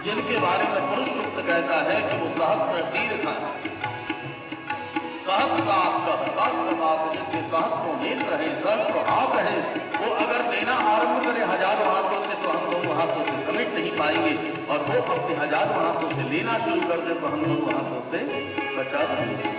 जिनके बारे में पुरुष सूक्त कहता है कि वो सहस्त्र शीर था, सहस्त्राक्ष, सहस्त्रपात, जिनके सहस्त्रों नेत्र है, सहस्त्र हाथ है, वो अगर देना आरंभ करे हजारों हाथों से तो हम दोनों हाथों से समेट नहीं पाएंगे, और वो अपने हजारों हाथों से लेना शुरू कर दे तो हम दोनों हाथों से बचा देंगे।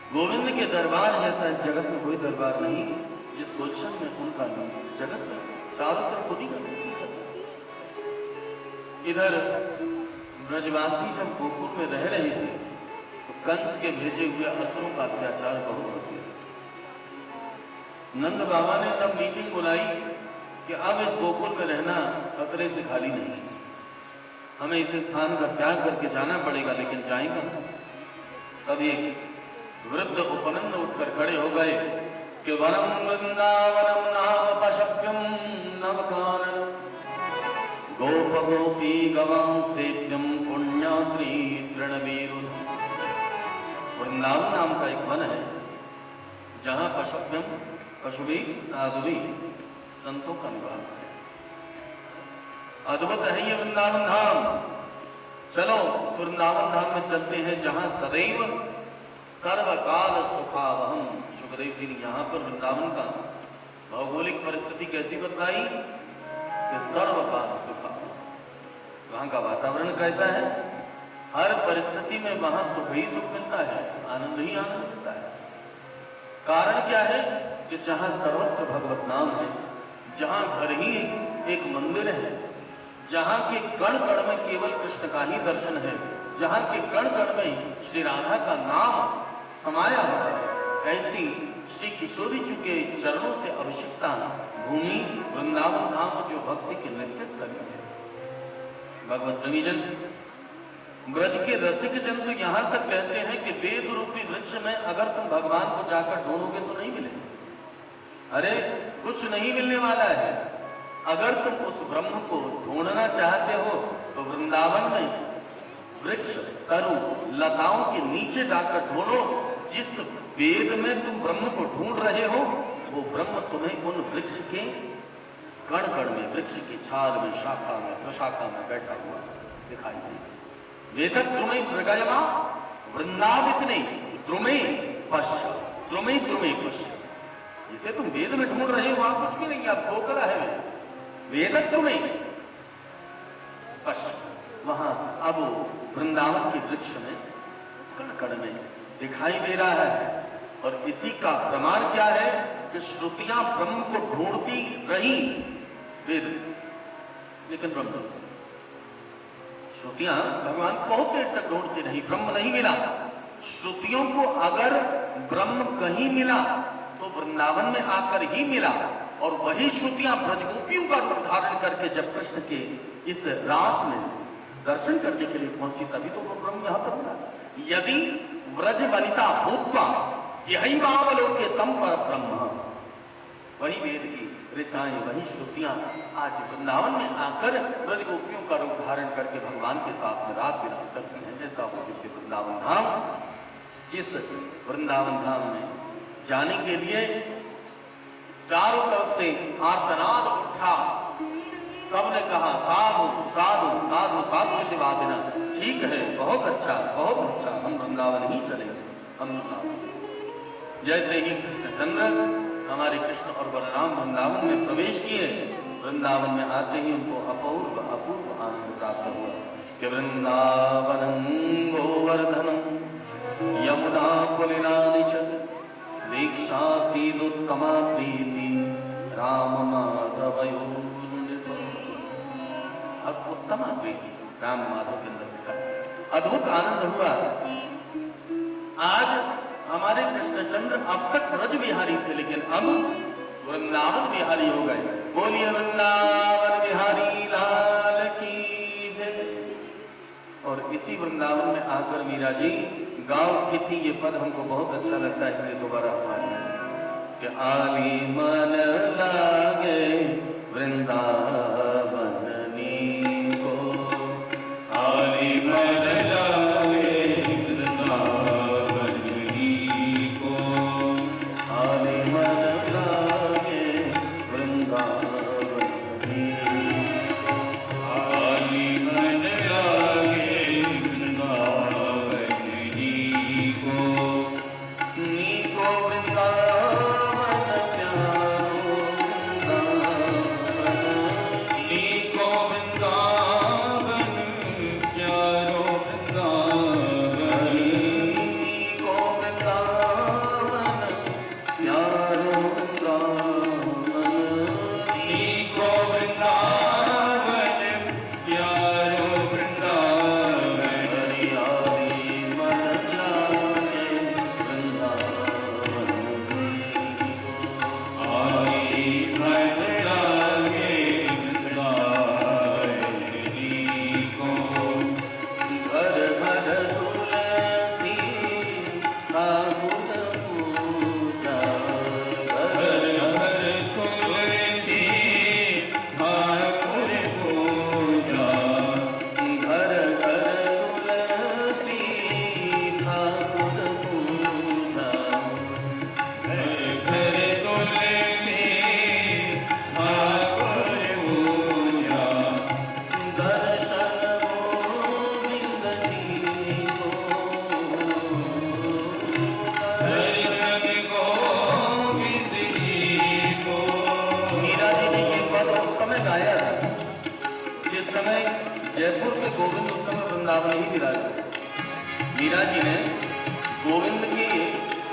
गोविंद के दरबार जैसा इस जगत में कोई दरबार नहीं जिस गुलशन में उनका नाम जगत में चारों तरफ खुद ही का। इधर ब्रजवासी जब गोकुल में रह रहे थे तो कंस के भेजे हुए असुरों का अत्याचार बहुत हो गया। नंद बाबा ने तब मीटिंग बुलाई कि अब इस गोकुल में रहना खतरे से खाली नहीं, हमें इस स्थान का त्याग करके जाना पड़ेगा, लेकिन जाएगा। तब एक वृद्ध उपनंद उठकर खड़े हो गए कि वनम वृंदावनम नाम पशव्यम नवकानन गोप गोपी गवां सेव्यम पुण्यात्री तृणवीरुध। वृंदावन नाम का एक वन है जहां पशव्यम पशुवी साधुवी संतों का निवास है। अद्भुत है ये वृंदावन धाम। चलो वृंदावन धाम में चलते हैं जहां सदैव सर्वकाल सुखावहम। सुखदेव जी ने यहां पर वृंदावन का भौगोलिक परिस्थिति कैसी बतलाई कि सर्वकाल सुखावहम। वहां का वातावरण कैसा है, हर परिस्थिति में वहां सुख ही सुख मिलता है, आनंद ही आनंद मिलता है। कारण क्या है कि जहां सर्वत्र भगवत नाम है, जहां घर ही एक मंदिर है, जहां के कण कण में केवल कृष्ण का ही दर्शन है, जहां के कण कण में श्री राधा का नाम समाया हुआ है, ऐसी श्री किशोरी जी के चरणों से अभिषिक्ता भूमि वृंदावन धाम जो भक्ति के नित्य स्थली है। भगवत प्रेमीजन, ब्रज के रसिक जन तो यहां तक कहते हैं कि वेद रूपी वृक्ष में अगर तुम भगवान को जाकर ढूंढोगे तो नहीं मिलेगा। अरे कुछ नहीं मिलने वाला है। अगर तुम उस ब्रह्म को ढूंढना चाहते हो तो वृंदावन में वृक्ष तरु लताओं के नीचे जाकर ढूंढो। जिस वेद में तुम ब्रह्म को ढूंढ रहे हो वो ब्रह्म तुम्हें उन वृक्ष के कण कण में, वृक्ष की छाल में, शाखा में, प्रशाखा में बैठा हुआ दिखाई देगा। वेदक द्रुमे प्रगयमा वृंदावितने द्रुमे पश्य, द्रुमे द्रुमे पश्य। जिसे तुम वेद में ढूंढ रहे हो वहां कुछ भी नहीं, आप खोखला है वेदक द्रुमे पश्य। वहां अब वृंदावन के वृक्ष में कण कण में दिखाई दे रहा है। और इसी का प्रमाण क्या है कि श्रुतियां ब्रह्म को ढूंढती रही, वेद, लेकिन ब्रह्म। श्रुतियां भगवान को बहुत देर तक ढूंढते रही, ब्रह्म नहीं मिला। श्रुतियों को अगर ब्रह्म कहीं मिला तो वृंदावन में आकर ही मिला, और वही श्रुतियां ब्रजगोपियों का रूप धारण करके जब कृष्ण के इस रास में दर्शन करने के लिए पहुंची, तभी तो वो ब्रह्म यहां पर मिला। यदि व्रज वनिता भूत्वा यही वावलोके तम पर ब्रह्म, वही वेद की ऋचाएं, वही श्रुतियां आज वृंदावन में आकर ब्रजगोपियों का रूप धारण करके भगवान के साथ में रास विलास करती हैं। ऐसा वो दिव्य वृंदावन धाम, जिस वृंदावन धाम में जाने के लिए चारों तरफ से आर्तनाद उठा, सबने कहा साधु साधु साधु साधु प्रतिवादिना, ठीक है, बहुत अच्छा, हम वृंदावन ही चलेंगे, हम वृंदावन। जैसे ही कृष्णचंद्र हमारे कृष्ण और बलराम वृंदावन में प्रवेश किए, वृंदावन में आते ही उनको अपूर्व अपूर्व आनंद प्राप्त हुआ कि वृंदावनम गोवर्धनम यमुना पुलिनानि च दीक्षासीदुत्तमा प्रीति राम माधवयोः। अब उत्तम प्रीति राम माधव के अंदर दिखा, अद्भुत आनंद हुआ। आज हमारे कृष्णचंद्र अब तक ब्रज विहारी थे, लेकिन अब वृंदावन विहारी हो गए। बोलिए वृंदावन विहारी लाल की जय। और इसी वृंदावन में आकर मीरा जी गा उठी थी, ये पद हमको बहुत अच्छा लगता है, इसलिए दोबारा हम आज कि आली मन लागे वृंदावन को, आली मन लागे वृंदावन को, आली मन लागे वृंदावन, आली मन लागे वृंदावन को, नीको वृंदावन प्यारो वृंदावन, नीको वृंदावन प्यारो वृंदावन, नीको वृंदावन प्यारो वृंदावन, नीको वृंदावन प्यारो वृंदावन, हरियाली मन लागे वृंदावन, आई मन लागे वृंदावन को, घर घर तुलसी ठाकुर पूजा, घर घर तुलसी ठाकुर पूजा, घर घर तुलसी ठाकुर पूजा, घर घर तुलसी ठाकुर पूजा, दर्शन गोविंद जी को, दर्शन गोविंद जी को। मीरा जी ने ये पद उस समय गाया था जिस समय जयपुर के गोविंद उस समय वृंदावन ही विराजे। मीरा जी ने गोविंद के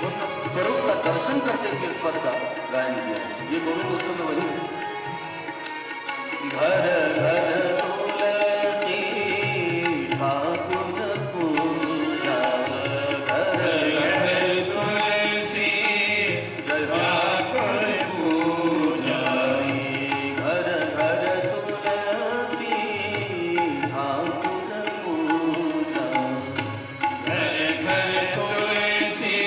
उस स्वरूप का दर्शन करते हुए इस पद का गायन किया। ये गोविंद उस समय वही है। घर घर तुलसी ठाकुर पूजा, घर घर तुलसी ठाकुर पूजा, घर घर तुलसी ठाकुर पूजा, घर घर तुलसी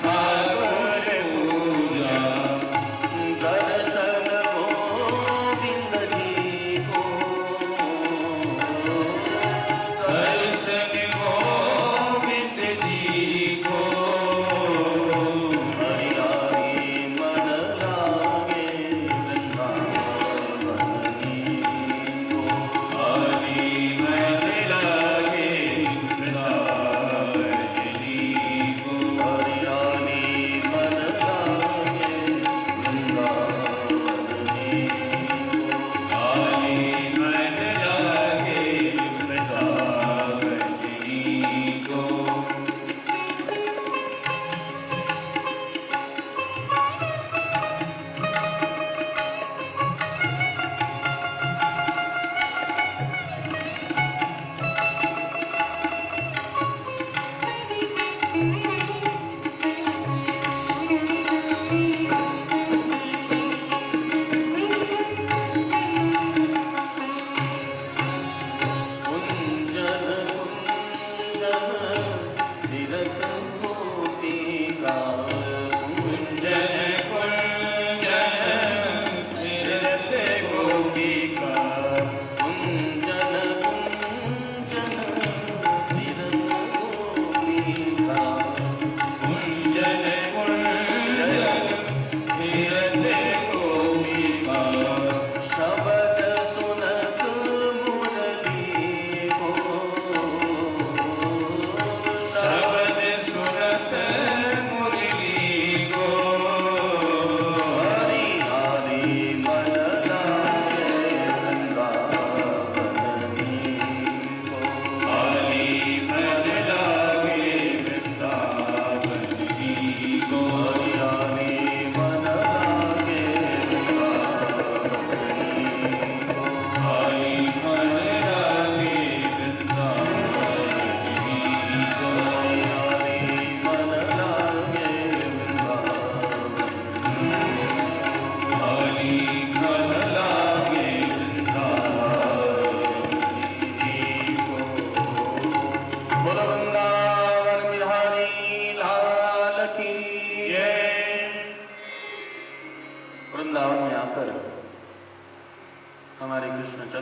ठाकुर पूजा, दर्शन गोविंद जी को,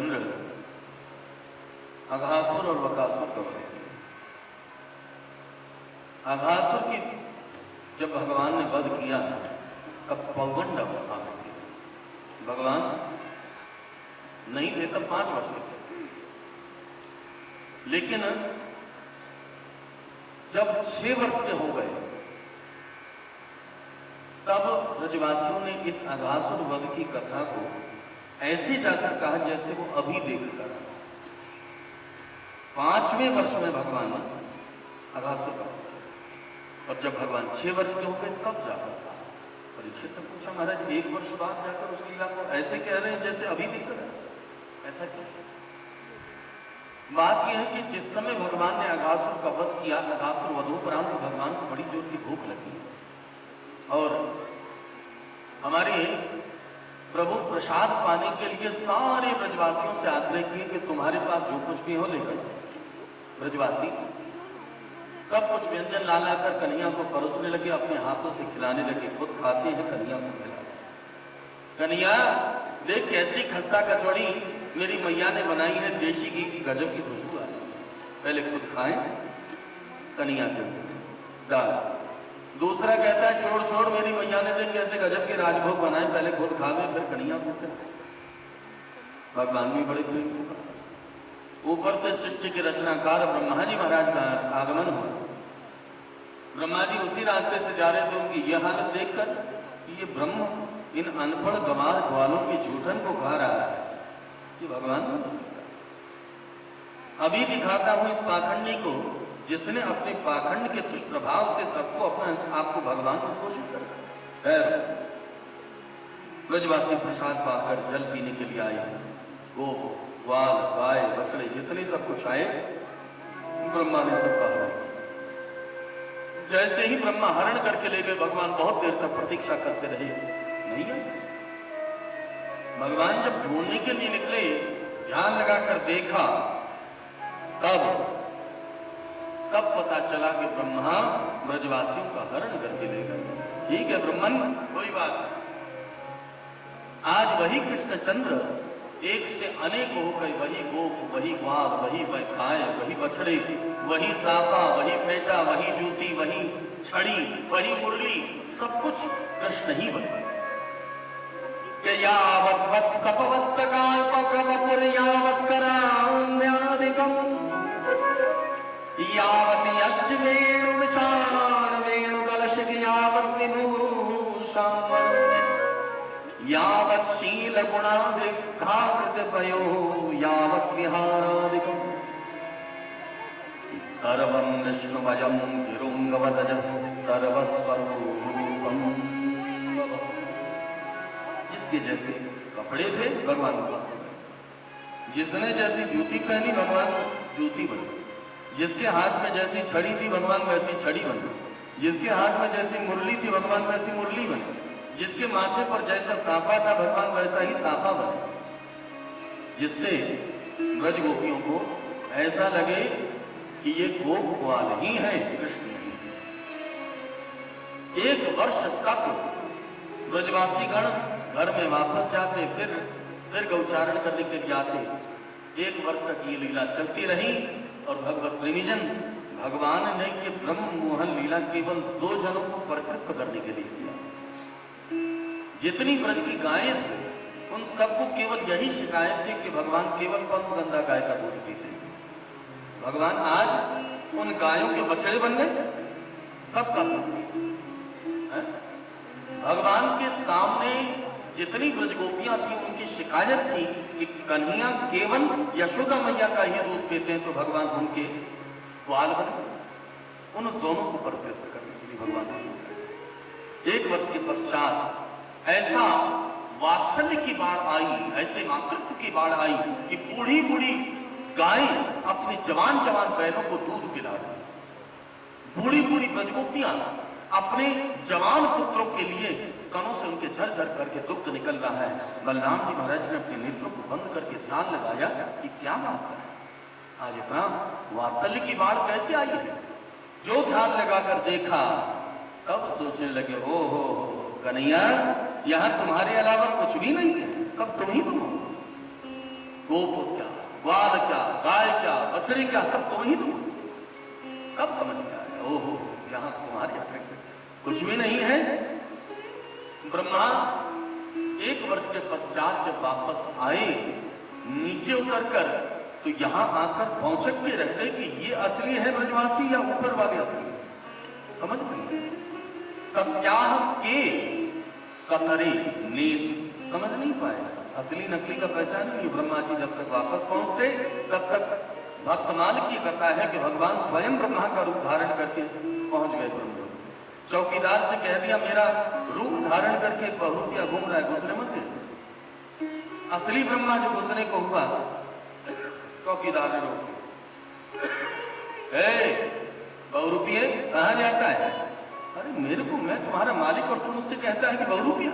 चंद्र अघासुर और बकासुर का वध किया। अघासुर की जब भगवान ने वध किया तब पौगंड अवस्था में थे भगवान, नहीं थे तब 5 वर्ष के थे। लेकिन जब 6 वर्ष के हो गए तब ब्रजवासियों ने इस अघासुर वध की कथा को ऐसे जाकर कहा जैसे वो अभी देखकर। 5वें वर्ष में भगवान अघासुर का, और जब भगवान 6 वर्ष के हो गए तब जाकर कहा। परीक्षित ने पूछा, महाराज 1 वर्ष बाद जाकर उस लीला को ऐसे कह रहे हैं जैसे अभी दिख रहा है, ऐसा क्यों? बात यह है कि जिस समय भगवान ने अघासुर का वध किया, अघासुर वधोपरांत भगवान को बड़ी जोर की भूख लगी और हमारे प्रभु प्रसाद पाने के लिए सारे ब्रजवासियों से आग्रह किए कि तुम्हारे पास जो कुछ भी हो लेकर। ब्रजवासी सब कुछ व्यंजन ला लाकर कन्हैया को परोसने लगे, अपने हाथों से खिलाने लगे, खुद खाते हैं कन्हैया को खिलाते। कन्हैया देख कैसी खस्ता कचौड़ी मेरी मैया ने बनाई है, देशी घी की गजब की खुशबू आ रही है, पहले खुद खाएं कन्हैया के दाल। दूसरा कहता है छोड़ छोड़ मेरी मैया ने देख कैसे गजब के राजभोग बनाए, पहले खुद खावे फिर कन्हैया को खिलाए। भगवान भी बड़े प्रेम से खाते। ऊपर से सृष्टि के रचनाकार ब्रह्मा जी महाराज का आगमन हुआ। ब्रह्मा जी उसी रास्ते से जा रहे थे, उनकी यह हालत देखकर ये ब्रह्म इन अनपढ़ गंवार ग्वालों के झूठन को खा रहा है कि भगवान को हो सकता है। अभी दिखाता हूं इस पाखंडी को जिसने अपने पाखंड के दुष्प्रभाव से सबको अपने आपको भगवान को घोषित कर। ब्रजवासी प्रसाद पाकर जल पीने के लिए आए। गोप ग्वाल गाय बछड़े जितने सब कुछ आए, ब्रह्मा ने सबका हरण। जैसे ही ब्रह्मा हरण करके ले गए, भगवान बहुत देर तक प्रतीक्षा करते रहे, नहीं है। भगवान जब ढूंढने के लिए निकले, ध्यान लगाकर देखा, तब पता चला कि ब्रह्मा ब्रजवासियों का हरण करके ले गए। ठीक है ब्रह्मन, कोई बात नहीं। आज वही कृष्णचंद्र एक से अनेक हो गए, वही गोप, वही ग्वाल, वही गाय, वही बछड़े, वही साफा, वही फेटा, वही जूती, वही छड़ी, वही मुरली, सब कुछ कृष्ण ही बने। यावत् वत्सपवत्सकाल्पकवपुर यावत् कराम्यादिकम् यावत् यष्टवेणु विशाल वेणुकलशक यावत् विभूषाम्बर यावत् शील गुणाधिक्खाकृत पयो यावत् विहारादिकम् सर्वं विष्णुमयं गिरुंगवदजं सर्वस्वरूपम्। जिसके जैसे कपड़े थे भगवान वस्त्र बने, जिसने जैसी जूती पहनी भगवान जूती बने, जिसके हाथ में जैसी छड़ी थी भगवान वैसी छड़ी बनी, जिसके हाथ में जैसी मुरली थी भगवान वैसी मुरली बनी, जिसके माथे पर जैसा साफा था भगवान वैसा ही साफा बने, जिससे ब्रज गोपियों को ऐसा लगे कि ये गोप ग्वाल ही है, कृष्ण नहीं। 1 वर्ष तक ब्रजवासी गण घर में वापस जाते, फिर गौचारण करने के लिए आते। 1 वर्ष तक ये लीला चलती रही और भगवत प्रेमीजन, भगवान ने ये ब्रह्म मोहन लीला केवल 2 जनों को परितृप्त करने के लिए किया। जितनी ब्रज की गायें थी उन सबको केवल यही शिकायत थी कि भगवान केवल पंचगंधा गाय का दूध पीते हैं। भगवान आज उन गायों के बछड़े बन गए, सबका भगवान के सामने जितनी ब्रजगोपियां थी उनकी शिकायत थी कि कन्हैया केवल यशोदा मैया का ही दूध पीते हैं, तो भगवान उनके ग्वाल बने। उन दोनों को परितृप्त करने के लिए भगवान 1 वर्ष के पश्चात ऐसा वात्सल्य की बाढ़ आई, ऐसे मातृत्व की बाढ़ आई कि बूढ़ी बूढ़ी गायें अपने जवान जवान बैलों को दूध पिला रही। बूढ़ी बूढ़ी ब्रजगोपियां अपने जवान पुत्रों के लिए स्तनों से उनके झरझर करके दुग्ध निकल रहा है। बलराम जी महाराज ने अपने नेत्रों को बंद करके ध्यान लगाया कि क्या बात है, आज इतना वात्सल्य की बाढ़ कैसे आई है। जो ध्यान लगाकर देखा तब सोचने लगे, ओ हो कन्हैया, यहां तुम्हारे अलावा कुछ भी नहीं है, सब तुम ही तुम हो। गोप क्या, ग्वाल क्या, गाय क्या, बछड़ी क्या, सब तुम ही तुम। कब समझ में आया, ओहो यहां तुम्हारी अपेक्षा कुछ भी नहीं है। ब्रह्मा 1 वर्ष के पश्चात जब वापस आए, नीचे उतरकर, तो यहां आकर पहुंचक के रह गए कि ये असली है ब्रजवासी या ऊपर वाले असली। समझ में सत्याह के कतरे नीति समझ नहीं पाए, असली नकली का पहचान नहीं। ब्रह्मा जी जब तक वापस पहुंचते तब तक भक्तमाल की कथा है कि भगवान स्वयं ब्रह्मा का रूप धारण करके पहुंच गए ब्रह्मा। चौकीदार से कह दिया मेरा रूप धारण करके एक बहुरूपिया घूम रहा है, गुजरे मत दे। असली ब्रह्मा जो गुजरने को हुआ, चौकीदार ने रोक दिया, बहुरूपिये कहां जाता है? अरे मेरे को, मैं तुम्हारा मालिक और तुम मुझसे कहता है कि बहुरूपिया।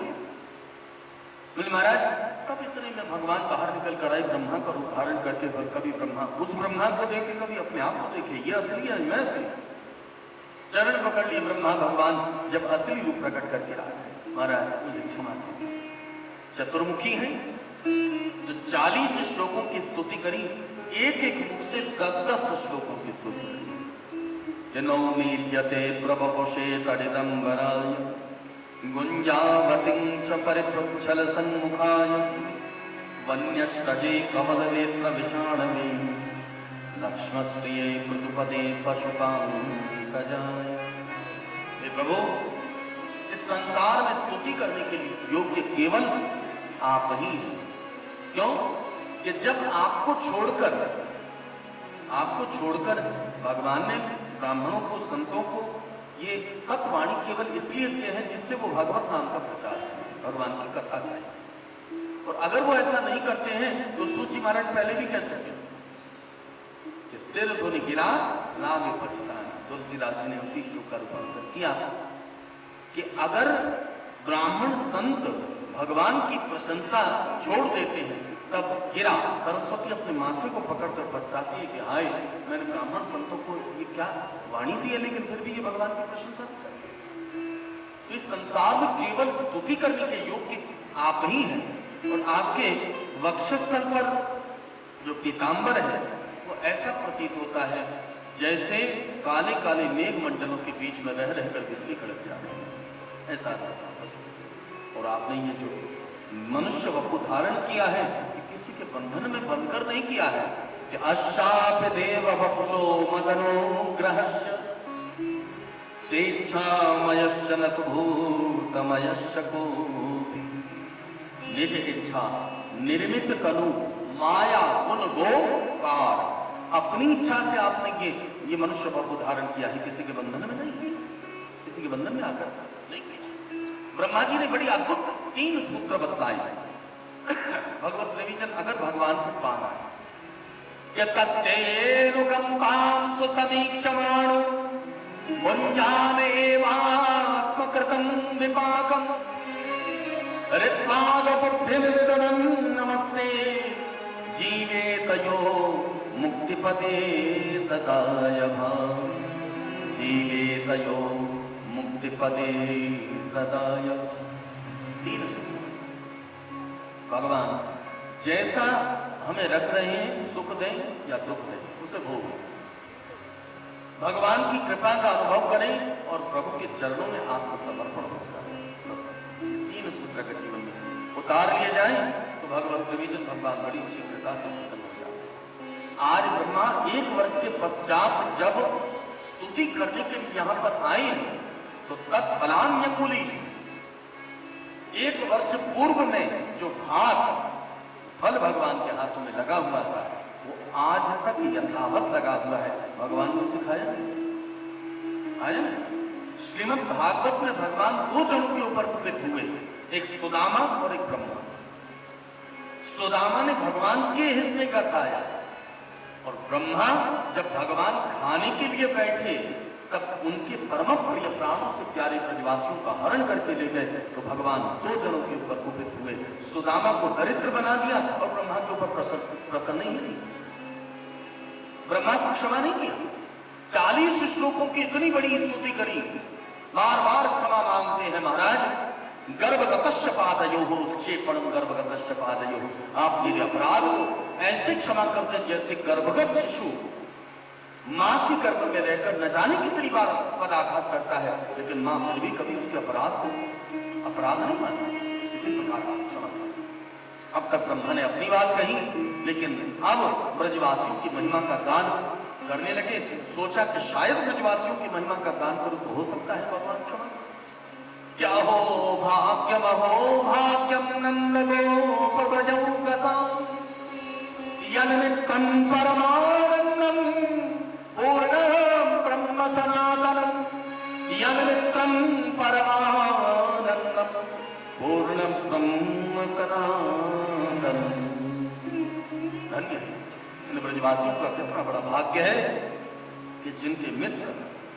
बोले महाराज तब इतने में भगवान बाहर निकल कर आए, ब्रह्मा का रूप धारण करके। कभी ब्रह्मा उस ब्रह्मा को देखे, कभी अपने आप को देखे, ये असली है मैं असली। चरण पकड़ लिए ब्रह्मा भगवान, जब असली रूप प्रकट करके आ गए। महाराज मुझे क्षमा कीजिए, चतुर्मुखी है जो 40 श्लोकों की स्तुति करी, एक एक मुख से 10-10 श्लोकों की स्तुति करी। मील्यते प्रभवशे कडिदंबराय गुंजावतिं सपरिपृच्छल सन्मुखाय वन्यश्रजे कमलवेत्र विषाणवे लक्ष्मश्रिये मृदुपदे पशुपांकजाय। हे प्रभु, इस संसार में स्तुति करने के लिए योग्य केवल आप ही हैं। क्यों कि जब आपको छोड़कर भगवान ने ब्राह्मणों को, संतों को ये सतवाणी केवल इसलिए दिए हैं जिससे वो भगवत नाम का प्रचार करें, भगवान की कथा करें। और अगर वो ऐसा नहीं करते हैं तो सूत जी महाराज पहले भी कह चुके कि सिर धुनि गिरा राम पछताना। तुलसीदास जी ने उसी श्लोक का रूपांतर किया कि अगर ब्राह्मण संत भगवान की प्रशंसा छोड़ देते हैं तब गिरा, सरस्वती अपने माथे को पकड़कर पछताती है कि हाय मैंने ब्राह्मण संतों को ये क्या वाणी दी है, लेकिन फिर भी ये भगवान की प्रशंसा नहीं करते। तो इस संसार में केवल स्तुति करने के योग्य आप ही हैं। और आपके वक्षस्थल पर जो पीतांबर है वो ऐसा प्रतीत होता है जैसे काले काले मेघ मंडलों के बीच में रह रहकर बिजली कड़क जा रही है, ऐसा होता है। और आपने ये जो मनुष्य वपु धारण किया है, किसी के बंधन में बंधकर नहीं किया है कि अशाप देव वपुषो मदनो ग्रहस्य स्वेच्छामयश्च न तु भूतमयश्च कोपि। निज इच्छा निर्मित तनु माया गुण गोकार, अपनी इच्छा से आपने ये मनुष्य वपु धारण किया है, किसी के बंधन में नहीं किया, किसी के बंधन में आकर नहीं किया। ब्रह्मा जी ने बड़ी अद्भुत 3 सूत्र बतलाए भगवत रिविजन अगर भगवान को पाना है। यत्तेनुकंपां सुसमीक्षमाणो भुञ्जान एवात्मकृतं विपाकम् ऋत्वागबुद्धिर्विदनं नमस्ते जीवेतयो मुक्तिपदे सदाय भाव। जीवेतयो मुक्तिपदे सदाय। 3 भगवान जैसा हमें रख रहे हैं, सुख दें या दुख दें, उसे भोग। भगवान की कृपा का अनुभव करें और प्रभु के चरणों में आत्मसमर्पण हो जाए। बस 3 सूत्र के जीवन में उतार लिए जाएं तो भगवत रिविजन भगवान बड़ी शीघ्रता से प्रसन्न हो जाए। आज ब्रह्मा 1 वर्ष के पश्चात जब स्तुति करने के लिए यहां पर आए हैं तो तत्फलान्यकुलीषु, 1 वर्ष पूर्व में जो भाग फल भगवान के हाथों में लगा हुआ था वो आज तक यथावत लगा हुआ है। भगवान को सिखाया आया ना। श्रीमद् भागवत में भगवान 2 जनों के ऊपर प्रकट हुए, एक सुदामा और एक ब्रह्मा। सुदामा ने भगवान के हिस्से का खाया और ब्रह्मा जब भगवान खाने के लिए बैठे तब उनके परम प्रिय प्राणों से प्यारे ब्रजवासियों का हरण करके ले गए तो भगवान 2 जनों के ऊपर कुपित हुए। सुदामा को दरिद्र बना दिया और ब्रह्मा के ऊपर प्रसन्न ही नहीं, ब्रह्मा को क्षमा नहीं किया। 40 श्लोकों की इतनी बड़ी स्तुति करी, बार बार क्षमा मांगते हैं महाराज गर्भगतश्च पादयोः उत्क्षेपणम गर्भगतश्च पादयोः। आप मेरे अपराध को ऐसे क्षमा कर दें जैसे गर्भगत शिशु मां के गर्भ में रहकर न जाने कितनी बार पदाघात करता है, लेकिन मां फिर भी कभी उसके अपराध को अपराध नहीं मानती। इसी प्रकार आप क्षमा करें। अब तक ब्रह्मा ने अपनी बात कही, लेकिन अब ब्रजवासियों की महिमा का गान करने लगे। सोचा कि शायद ब्रजवासियों की महिमा का गान करूं तो हो सकता है भगवान क्षमा। क्या हो भाग्यम नंद गोप ब्रजौकसा यन्मित्रं परमानंदम पूर्णं ब्रह्म सनातनम यन्मित्रं परमानंदम पूर्णं ब्रह्म सनातनम। धन्य है इन ब्रजवासियों का कितना बड़ा भाग्य है कि जिनके मित्र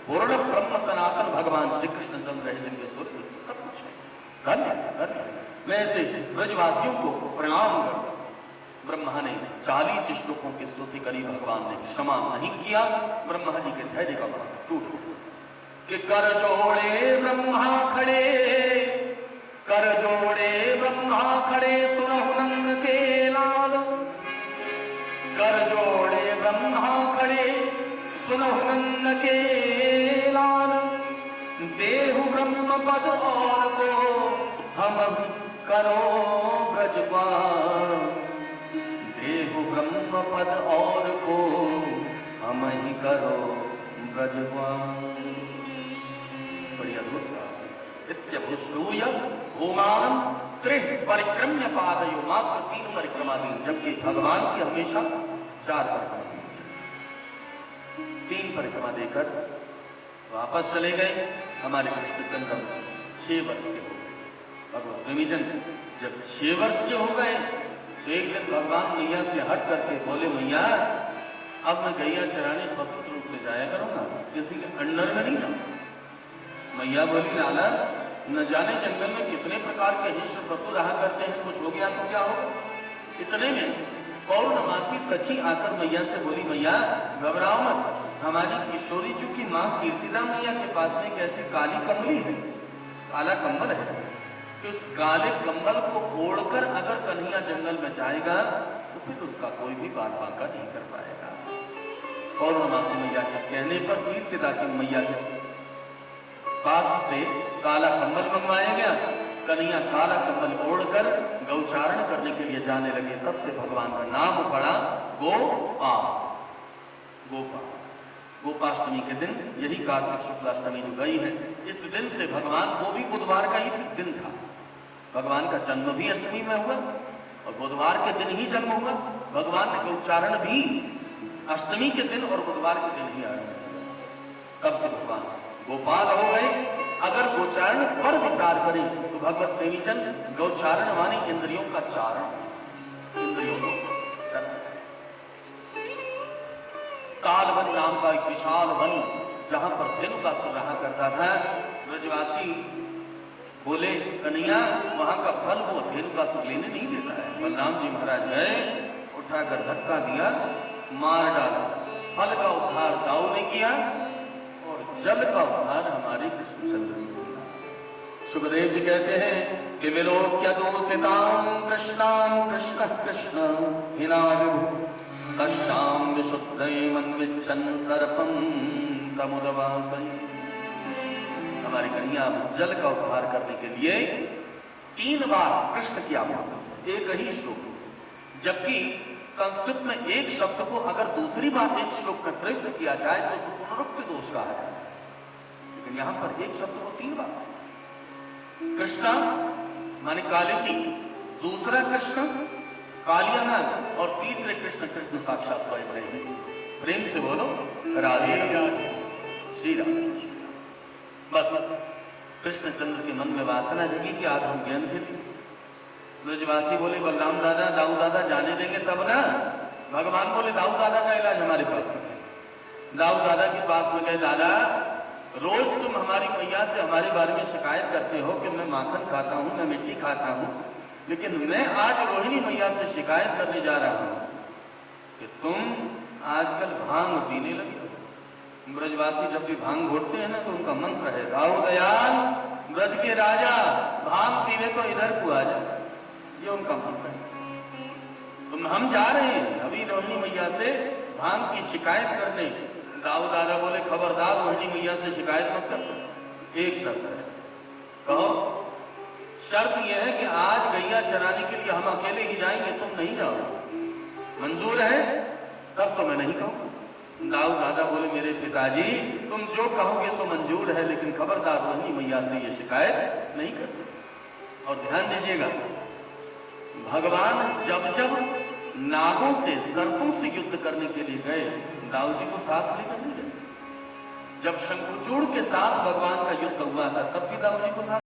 पूर्ण ब्रह्म सनातन भगवान श्री कृष्ण चंद्र है, जिनके सूर्य सब कुछ है। धन्य धन्य। मैं ऐसे ब्रजवासियों को प्रणाम करता हूं। ब्रह्मा ने 40 श्लोकों की स्तुति करी, भगवान ने क्षमा नहीं किया। ब्रह्मा जी के धैर्य का बड़ा टूट हो कि कर जोड़े ब्रह्मा खड़े, कर जोड़े ब्रह्मा खड़े सुनहु नंद के लाल। कर जोड़े ब्रह्मा खड़े सुनहु नंद के लाल। देहु ब्रह्म पद और को हम करो ब्रजपाल। देहु ब्रह्म पद और को हम ही करो ब्रजपाल। बढ़िया दूसरा इत्यभुष्टूय भूमानम त्रिह परिक्रम्य पादयो। मात्र 3 परिक्रमा दी, जबकि भगवान की हमेशा 4 परिक्रमा दी। 3 परिक्रमा देकर वापस चले गए। हमारे कृष्णचंद्र 6 वर्ष के हो गए। भगवान प्रेमीजन जब 6 वर्ष के हो गए तो एक दिन भगवान मैया से हट करके बोले, मैया अब मैं गैया चराने स्वतंत्र रूप से जाया करूंगा, किसी के अंडर में नहीं जाऊंगा। मैया बोली, लाला न जाने जंगल में कितने प्रकार के हिंस्र पशु रहा करते हैं, कुछ हो गया तो क्या होगा। इतने में पौर्णमासी सखी आकर मैया से बोली, मैया घबराओ मत, हमारी किशोरी जी की मां कीर्तिदा मैया के पास में एक ऐसी काली कमली है, काला कंबल है, कि उस काले कंबल को ओढ़कर अगर कन्हैया जंगल में जाएगा तो फिर उसका कोई भी बात बांका नहीं कर पाएगा। पौर्णमासी मैया के कहने पर कीर्तिदा की मैया के पास से काला कंबल मंगवाया गया। कन्हैया काला कंबल ओढ़कर गौचारण करने के लिए जाने लगे। तब से भगवान का नाम पड़ा गोपाल। गोपाल गोपाष्टमी के दिन, यही कार्तिक शुक्लाष्टमी जो गई है, इस दिन से भगवान, वो भी बुधवार का ही दिन था। भगवान का जन्म भी अष्टमी में हुआ और बुधवार के दिन ही जन्म हुआ। भगवान ने गौचारण भी अष्टमी के दिन और बुधवार के दिन ही आरंभ किया। तब से भगवान गोपाल हो गए। अगर गोचारण पर विचार करें तो भगवत प्रेमीचंद गौचारण माने इंद्रियों का चारण, इंद्रियों को चरण। कालवन नाम का एक विशाल वन, जहां पर धेनुकासुर रहा करता था। ब्रजवासी बोले, कन्हैया वहां का फल वो धेनुकासुर लेने नहीं देता है। बलराम जी महाराज गए, उठाकर धक्का दिया, मार डाला। फल का उद्धार दाऊ ने किया और जल का उद्धार हमारे कृष्णचंद्र ने किया। सुखदेव जी कहते हैं कि विलोक्य दोषितां कृष्णां कृष्ण कृष्ण हिनाविभु कश्याम विशुद्धैवन्विच्छन् सर्पं तमुदवासयन्। हमारी कन्हैया जल का उद्धार करने के लिए 3 बार कृष्ण की आवाज, एक ही श्लोक, जबकि संस्कृत में एक शब्द को अगर दूसरी बार एक श्लोक में प्रयुक्त किया जाए तो उसे पुनरुक्ति दोष कहा जाए, लेकिन यहां पर एक शब्द को 3 बार। कृष्णा माने काली की, दूसरा कृष्ण कालियानंद और तीसरे कृष्ण कृष्ण साक्षात स्वयं रहे। प्रेम से बोलो राधे राधे श्री राधे। बस कृष्णचंद्र के मन में वासना जगी कि आज हम ज्ञान खेलें। ब्रजवासी बोले, बलराम दादा दाऊ दादा जाने देंगे तब ना। भगवान बोले, दाऊ दादा का इलाज हमारे पास में है। दाऊ दादा के पास में गए, दादा रोज तुम हमारी मैया से हमारे बारे में शिकायत करते हो कि मैं माखन खाता हूं, मैं मिट्टी खाता हूं, लेकिन मैं आज रोहिणी मैया से शिकायत करने जा रहा हूं कि तुम आजकल भांग पीने लगे हो। ब्रजवासी जब भी भांग घोटते हैं ना तो उनका मंत्र है, दाऊ दयाल ब्रज के राजा भांग पीने तो इधर को आ जा, ये उनका मंत्र है। तुम हम जा रहे हैं अभी रोहिणी मैया से भांग की शिकायत करने। दाऊ दादा बोले खबरदार रोहिणी मैया से शिकायत मत कर, एक शर्त है। कहो। शर्त यह है कि आज गैया चराने के लिए हम अकेले ही जाएंगे, तुम नहीं जाओ। मंजूर है? तब तो मैं नहीं कहूंगा। दाऊ दादा बोले मेरे पिताजी तुम जो कहोगे सो मंजूर है, लेकिन खबरदार रोहिणी मैया से ये शिकायत नहीं करते। और ध्यान दीजिएगा, भगवान जब जब नागों से सर्पों से युद्ध करने के लिए गए, दाऊ जी को साथ लेकर नहीं गए। जब शंखचूड़ के साथ भगवान का युद्ध हुआ था तब भी दाऊ जी को साथ